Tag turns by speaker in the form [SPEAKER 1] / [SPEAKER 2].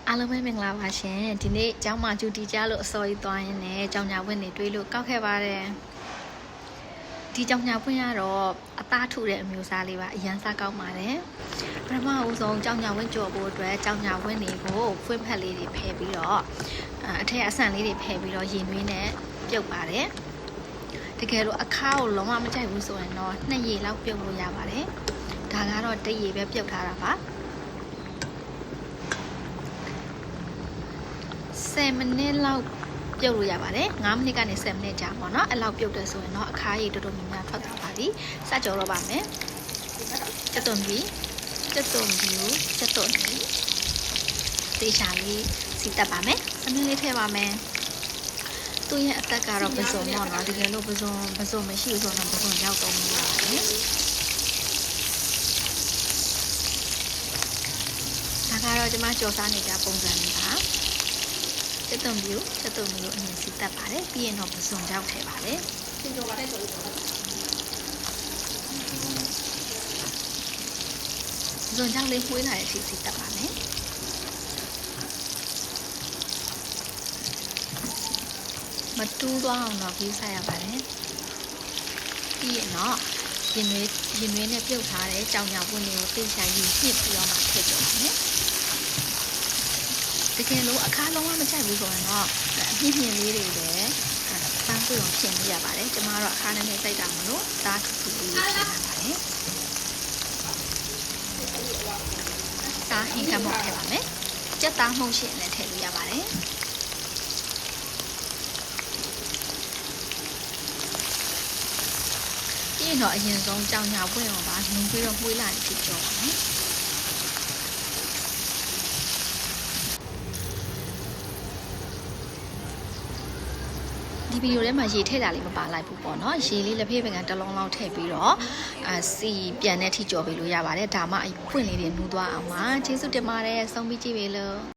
[SPEAKER 1] အားလုံးပဲမင်္ဂလာပါရှင်ဒီနေ့ကျောင်းမှာဂျူတီကြလို့အစောကြီးသွားရင်းနဲ့ကျောင်းညာဝင့်နေတွေးလို့ကောက်ခဲ့ပါတယ်ဒီကျောင်းညာဝင့်ကတော့အသားထုတဲ့အမျိုးအစားလေးပါအရန်စားကောင်းပါတယ်ပထမဦးဆုံးကျောင်းညာဝင့်ကြော်ဖို့အတွက်ကျောင်းညာဝင့်တွေကိုဖွင့်ဖက်လေးတွေဖယ်ပြီးတော့အထက်အဆန်လေးတွေဖယ်ပြီးတော့ရေနွေးနဲ့ပြုတ်ပါတယ်တကယ်လို့အခါကိုလုံးဝမကြိုက်ဘူးဆိုရင်တော့2ရေလောက်ပြုတ်လို့ရပါတယ်ဒါကတော့1ရေပဲပြုတ်ထားတာပါ10မိနစ်လောက်ပြုတ်လို့ရပါတယ်9မိနစ်ကနေ10မိနစ်ကြာပေါ့နော်အဲ့လောက်ပြုတ်တယ်ဆိုရင်တော့အခါရည်တော်တော်များများထွက်သွားပါပြီစကြော်တော့ပါမယ်ချက်သွန်ပြီးတေချာလေးစီတက်ပါမယ်သမင်းလေးထည့်ပါမယ်သူ့ရဲ့အသက်ကတော့ပစုံတော့နော်တကယ်လို့ပစုံမရှိဘူးဆိုတော့ပစုံရောက်တော့မရပါဘူးဒါကတော့ကျွန်မကြော်စားနေကြပုံစံလေးပါချက်သွန်ပြီးအရင်စီတက်ပါတယ်ပြီးရင်တော့ပစုံရောက်ထည့်ပါတယ်ပစုံကြောင့်လေးမှွေးလာတဲ့အထိစီတက်ပါမယ်မတူးသွားအောင်တော့ပြီးဆက်ရပါတယ်ပြီးရင်တော့ရင်နွေးနဲ့ပြုတ်ထားတဲ့ကြောင်ညာပွင့်တွေကိုသိချာယူညှစ်ပြီးတော့မှထည့်ကြပါမယ်တကယ်လို့အခါလုံးဝမကြိုက်ဘူးဆိုရင်တော့အမြင့်လေးတွေလည်းပန်းပွင့်အောင်ပြင်လို့ရပါတယ်ကျမတို့အခါနဲ့စိုက်တာမလို့သားထူလေးပြင်ရပါတယ်သားဟင်းကမောက်ထည့်ပါမယ်ကြက်သားမှုန့်ရှင်လည်းထည့်လို့ရပါတယ်ပြီးရင်တော့အရင်ဆုံးကြောင်ညာပွင့်အောင်ပါနင်းပြီးတော့မှွေးလာရင်ဖြစ်ကြောပါမယ်ဒီဗီဒီယိုထဲမှာရေထည့်တာလေးမပါလိုက်ဘူးပေါ့နော်ရေလေးလက်ဖေးပင်ကတစ်လုံးလောက်ထည့်ပြီးတော့စီပြန်တဲ့ထိကြော်ပေးလို့ရပါတယ်ဒါမှအပွင့်လေးတွေနူးသွားအောင်ပါကျေးဇူးတင်ပါတယ်ဆုံးပြီးကြည့်ပေးလို့